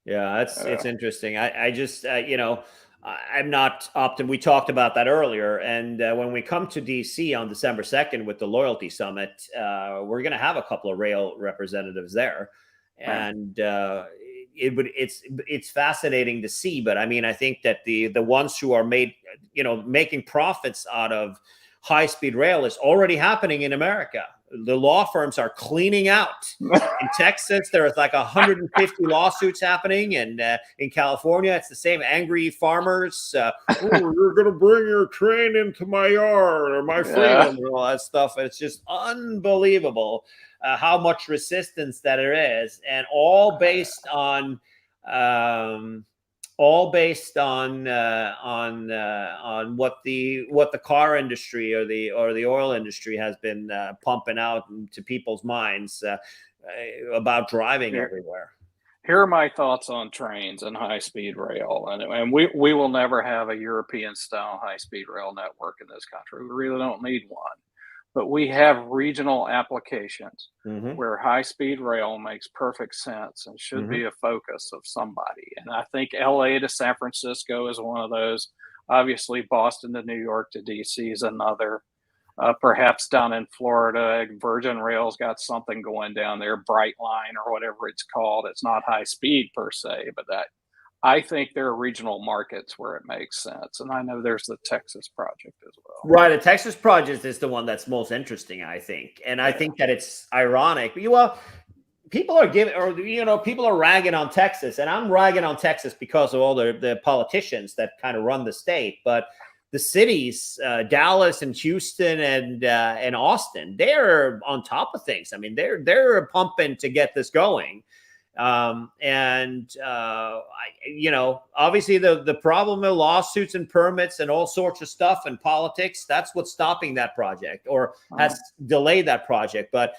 Yeah, it's interesting. I just, I'm not optimistic. We talked about that earlier. And when we come to DC on December 2nd with the Loyalty Summit, we're going to have a couple of rail representatives there. And it's fascinating to see. But I mean, I think that the ones who are making profits out of high-speed rail is already happening in America. The law firms are cleaning out. In Texas, there's like 150 lawsuits happening, and in California, it's the same. Angry farmers, you're going to bring your train into my yard or my freedom and all that stuff. And it's just unbelievable how much resistance that there is, and all based on what the car industry or the oil industry has been pumping out into people's minds about driving everywhere. Here are my thoughts on trains and high-speed rail, and we will never have a European-style high-speed rail network in this country. We really don't need one. But we have regional applications where high-speed rail makes perfect sense and should be a focus of somebody. And I think LA to San Francisco is one of those. Obviously, Boston to New York to DC is another. Perhaps down in Florida, Virgin Rail's got something going down there, Brightline or whatever it's called. It's not high speed per se, but I think there are regional markets where it makes sense. And I know there's the Texas project as well. Right. The Texas project is the one that's most interesting, I think. And I think that it's ironic. Well, people are giving, or people are ragging on Texas, and I'm ragging on Texas because of all the politicians that kind of run the state. But the cities, Dallas and Houston and Austin, they're on top of things. I mean, they're pumping to get this going. Obviously the problem of lawsuits and permits and all sorts of stuff and politics, that's what's stopping that project or has delayed that project. But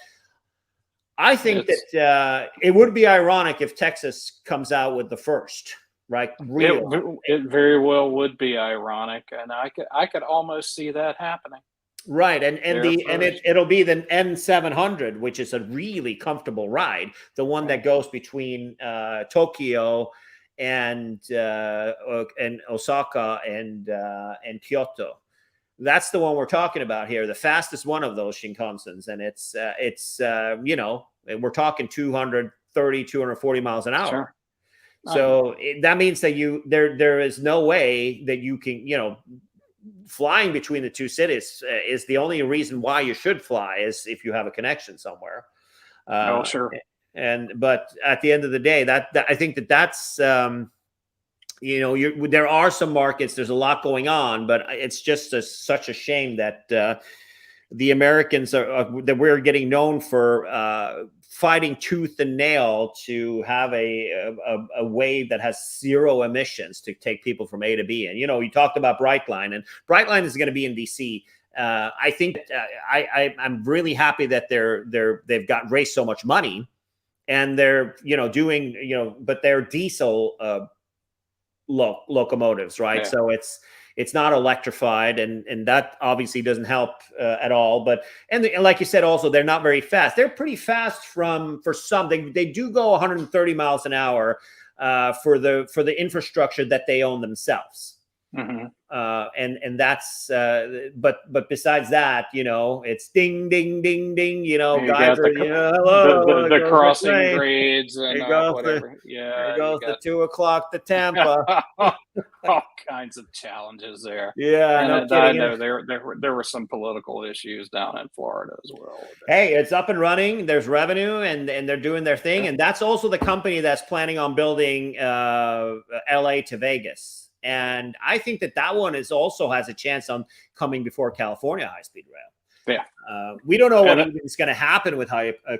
I think that it would be ironic if Texas comes out with the first, right? It very well would be ironic, and I could almost see that happening. Right, it'll be the N700, which is a really comfortable ride, the one that goes between Tokyo and Osaka and Kyoto. That's the one we're talking about here, the fastest one of those Shinkansens, and it's we're talking 230, 240 miles an hour. Sure. So that means that there is no way that you can, flying between the two cities is the only reason why you should fly, is if you have a connection somewhere. Sure. But at the end of the day, that I think that's there are some markets. There's a lot going on, but it's just such a shame that the Americans that we're getting known for fighting tooth and nail to have a wave that has zero emissions to take people from A to B. And you talked about Brightline, and Brightline is going to be in DC. I think I'm really happy that they've raised so much money, and they're doing but they're diesel locomotives, right? Yeah. So it's not electrified, and that obviously doesn't help at all. But and like you said, also they're not very fast. They're pretty fast for some. They do go 130 miles an hour for the infrastructure that they own themselves. Mm-hmm. And that's but besides that, it's ding ding ding ding. Guys are hello, the crossing grades and whatever. There goes the 2 o'clock to Tampa. All kinds of challenges there. Yeah, and I know there were some political issues down in Florida as well. Hey, it's up and running. There's revenue, and they're doing their thing. And that's also the company that's planning on building LA to Vegas. And I think that one also has a chance on coming before California high-speed rail. Yeah, we don't know what is going to happen with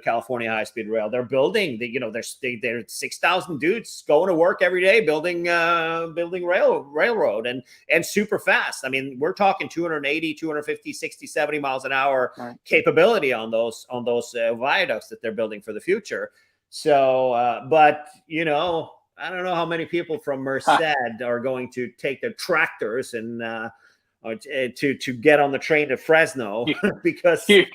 California high-speed rail. They're building. They're 6,000 dudes going to work every day building railroad and super fast. I mean, we're talking 280, 250, 60, 70 miles an hour capability on those viaducts that they're building for the future. So, but I don't know how many people from Merced are going to take their tractors and to get on the train to Fresno because you're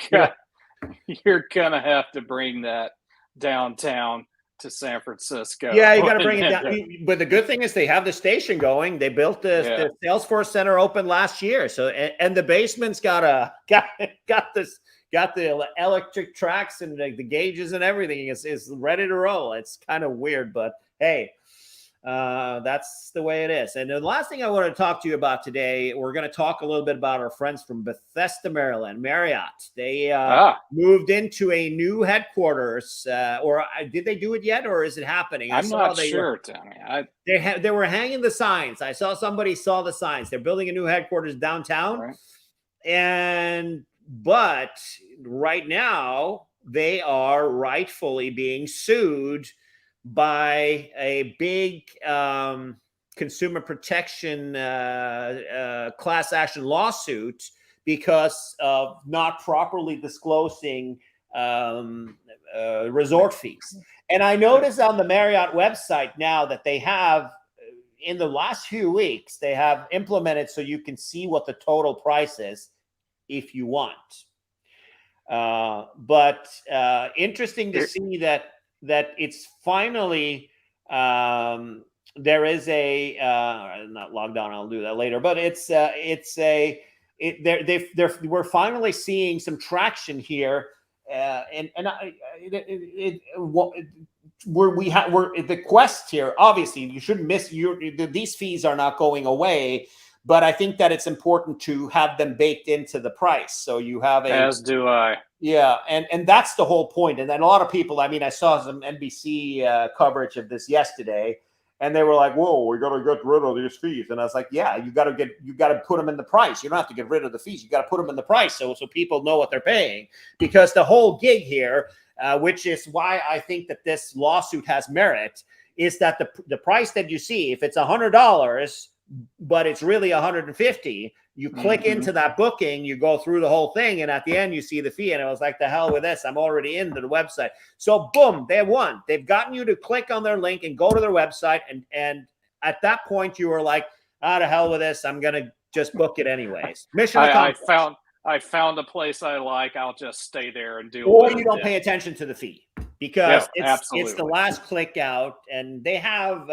gonna have to bring that downtown to San Francisco. Yeah, you got to bring it down. But the good thing is they have the station going. They built the Salesforce Center open last year. So and the basement's got the electric tracks and the gauges and everything is ready to roll. It's kind of weird, but hey, that's the way it is. And the last thing I want to talk to you about today, we're going to talk a little bit about our friends from Bethesda, Maryland, Marriott. They moved into a new headquarters, or did they do it yet, or is it happening? I'm not sure, Tommy. They were hanging the signs. I saw somebody saw the signs. They're building a new headquarters downtown, but right now they are rightfully being sued by a big consumer protection class action lawsuit because of not properly disclosing resort fees. And I noticed on the Marriott website now that they have, in the last few weeks, they have implemented so you can see what the total price is if you want. But interesting to see that it's finally there is a not logged on. I'll do that later. But we're finally seeing some traction here, we're the quest here. Obviously, you shouldn't miss these fees are not going away. but I think that it's important to have them baked into the price. So you have as do I. Yeah, and that's the whole point. And then a lot of people, I mean, I saw some NBC coverage of this yesterday, and they were like, "Whoa, we got to get rid of these fees." And I was like, "Yeah, you got to put them in the price. You don't have to get rid of the fees. You got to put them in the price so people know what they're paying, because the whole gig here, which is why I think that this lawsuit has merit, is that the price that you see, if it's $100, but it's really $150, you click into that booking, you go through the whole thing, and at the end you see the fee. And I was like, the hell with this, I'm already into the website. So boom, they won. They've gotten you to click on their link and go to their website, and at that point you were like, the hell with this, I'm gonna just book it anyways. Mission accomplished. I found a place I like. I'll just stay there and do. Or you don't pay attention to the fee, because absolutely. It's the last click out, and they have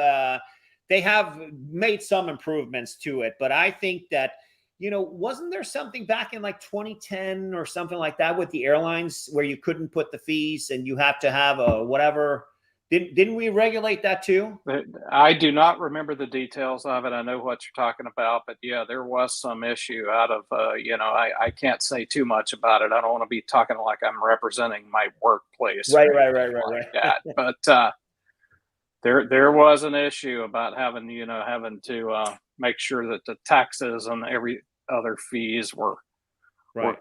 made some improvements to it. But I think that, wasn't there something back in like 2010 or something like that with the airlines where you couldn't put the fees and you have to have a whatever? Didn't we regulate that too? I do not remember the details of it. I know what you're talking about, but yeah, there was some issue out of, I can't say too much about it. I don't want to be talking like I'm representing my workplace. Right. That. But there was an issue about having to make sure that the taxes and every other fees were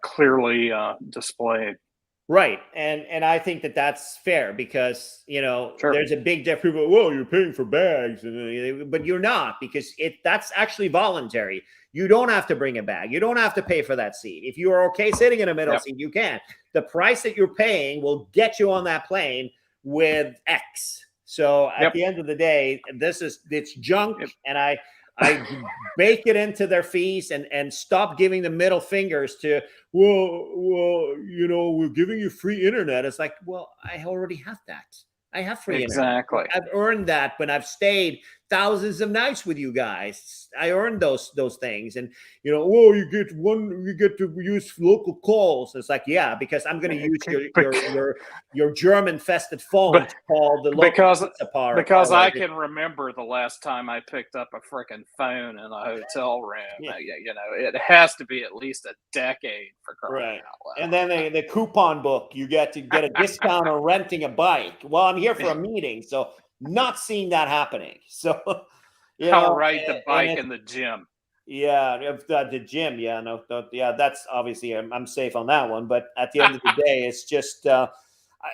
clearly displayed. Right. And I think that that's fair, because, Sure. there's a big difference. Well, you're paying for bags, but you're not, because that's actually voluntary. You don't have to bring a bag. You don't have to pay for that seat. If you are okay sitting in a middle seat, you can. The price that you're paying will get you on that plane with X. So at the end of the day, it's junk. And I bake it into their fees and stop giving the middle fingers to, we're giving you free internet. It's like, well, I already have that. I have free internet. Exactly. I've earned that when I've stayed thousands of nights with you guys. I earned those things. And you get to use local calls. It's like, yeah, because I'm going to use your German-fested phone to call the local because I can remember the last time I picked up a freaking phone in a hotel room. Yeah. It has to be at least a decade for crying out loud. And then the coupon book, you get to get a discount on renting a bike. Well, I'm here for a meeting, so not seeing that happening. So I'll ride the bike in the gym. Yeah, the gym. Yeah, that's obviously I'm safe on that one. But at the end of the day, it's just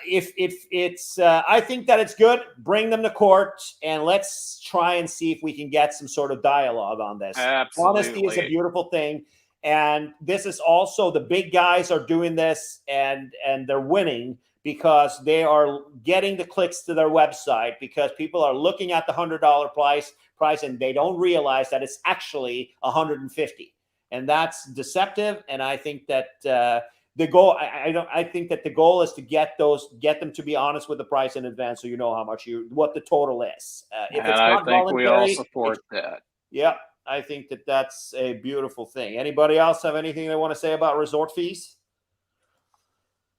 if it's I think that it's good. Bring them to court and let's try and see if we can get some sort of dialogue on this. Absolutely. Honesty is a beautiful thing, and this is also, the big guys are doing this and they're winning because they are getting the clicks to their website, because people are looking at the $100 price and they don't realize that it's actually $150, and that's deceptive. And I think that the goal, I think that the goal is to get them to be honest with the price in advance, so you know how much what the total is. If and I think we all support that. Yeah, I think that that's a beautiful thing. Anybody else have anything they want to say about resort fees?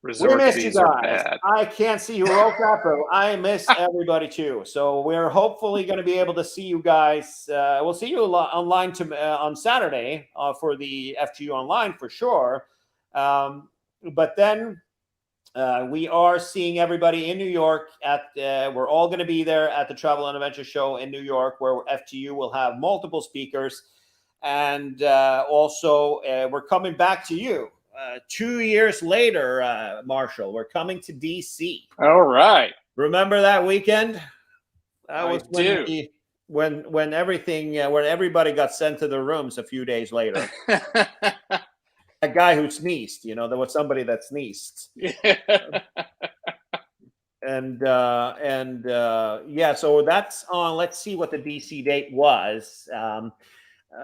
Resort we missed fees you are guys. bad. I can't see who wrote that, but I miss everybody too. So we're hopefully going to be able to see you guys. We'll see you online on Saturday for the FTU online for sure. But then we are seeing everybody in New York we're all going to be there at the Travel and Adventure Show in New York, where FTU will have multiple speakers. And also we're coming back to you. 2 years later, Marshall, we're coming to DC. All right. Remember that weekend? That I was do. when everything, when everybody got sent to their rooms a few days later. A guy who sneezed, there was somebody that sneezed. And so that's on. Let's see what the DC date was.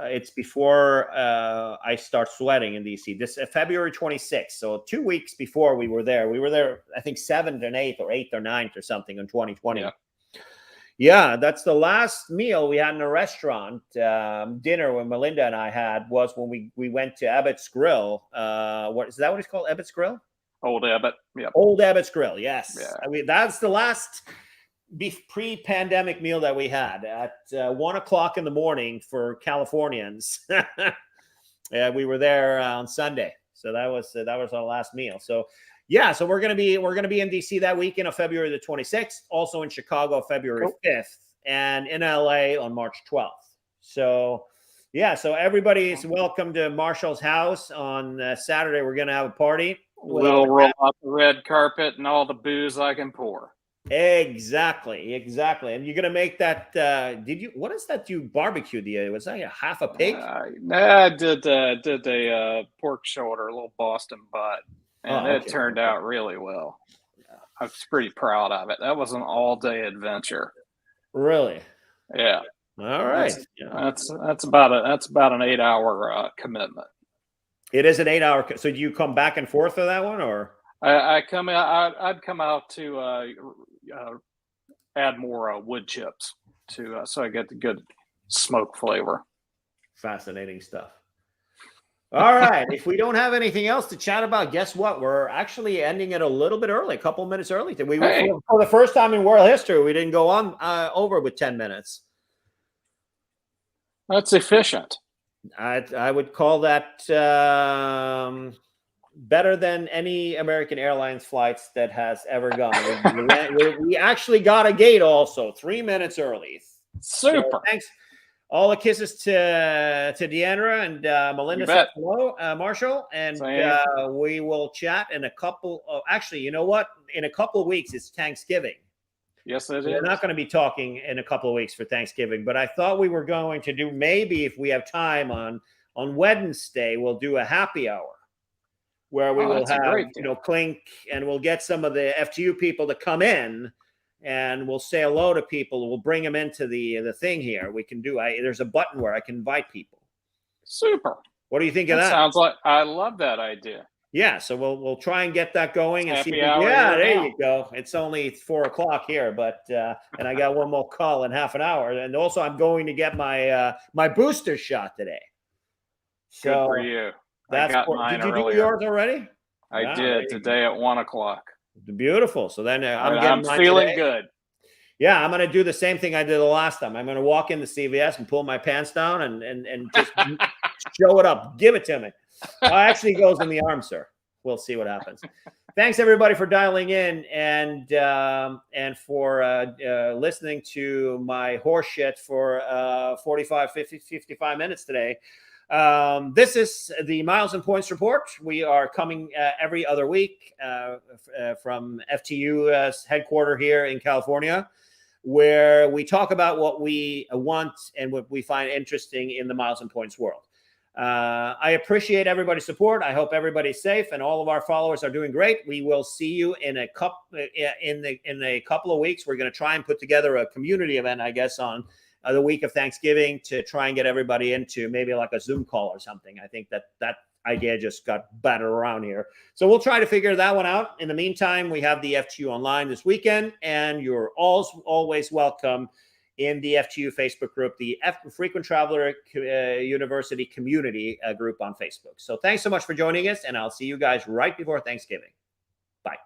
It's before I start sweating in DC. This February 26th. So 2 weeks before we were there. We were there, I think 7th and 8th or 8th or 9th or something in 2020. Yeah, that's the last meal we had in a restaurant. Dinner when Melinda and I had was when we went to Abbott's Grill. What is that? What it's called? Abbott's Grill? Old Abbott. Yeah. Old Abbott's Grill. Yes. Yeah. I mean, that's the last pre-pandemic meal that we had at 1 o'clock in the morning for Californians. We were there on Sunday, so that was our last meal. So yeah, so we're gonna be in DC that weekend of February the 26th, also in Chicago February 5th, and in LA on March 12th. So yeah, so everybody's welcome to Marshall's house on Saturday. We're gonna have a party. We'll roll out the red carpet and all the booze I can pour. Exactly. And you're gonna make that. What is that you barbecued? Was that a half a pig? I did a pork shoulder, a little Boston butt, and it turned out really well. I was pretty proud of it. That was an all-day adventure. Really? Yeah. All right. That's about an 8-hour commitment. It is an 8-hour. So do you come back and forth for that one, or? I'd come out to add more wood chips so I get the good smoke flavor. Fascinating stuff. All right. If we don't have anything else to chat about, guess what? We're actually ending it a little bit early, a couple minutes early. For the first time in world history, we didn't go on over with 10 minutes. That's efficient. I would call that better than any American Airlines flights that has ever gone. We actually got a gate also 3 minutes early. Super. So thanks. All the kisses to Deandra and Melinda. Said hello, Marshall, and we will chat in a couple of. Actually, you know what? In a couple of weeks, it's Thanksgiving. Yes, it is. We're not going to be talking in a couple of weeks for Thanksgiving, but I thought we were going to do, maybe if we have time on Wednesday, we'll do a happy hour where we will have, Clink, and we'll get some of the FTU people to come in, and we'll say hello to people. We'll bring them into the thing here. We can do, there's a button where I can invite people. Super. What do you think of that? Sounds like, I love that idea. Yeah, so we'll try and get that going and happy see. Hour there you go. It's only 4 o'clock here, but and I got one more call in half an hour, and also I'm going to get my my booster shot today. So good for you. I got mine did you earlier. do yours already? I did today at 1 o'clock. Beautiful. So then I'm feeling good. Yeah, I'm going to do the same thing I did the last time. I'm going to walk into CVS and pull my pants down and just show it up. Give it to me. Actually goes in the arm, sir. We'll see what happens. Thanks everybody for dialing in and for listening to my horse shit for 55 minutes today. This is the Miles and Points Report. We are coming every other week from FTU's headquarters here in California, where we talk about what we want and what we find interesting in the Miles and Points world. I appreciate everybody's support. I hope everybody's safe and all of our followers are doing great. We will see you in a couple of weeks. We're going to try and put together a community event, I guess, on the week of Thanksgiving to try and get everybody into maybe like a Zoom call or something. I think that idea just got battered around here. So we'll try to figure that one out. In the meantime, we have the FTU online this weekend, and you're always welcome in the FTU Facebook group, the Frequent Traveler University Community group on Facebook. So thanks so much for joining us, and I'll see you guys right before Thanksgiving. Bye.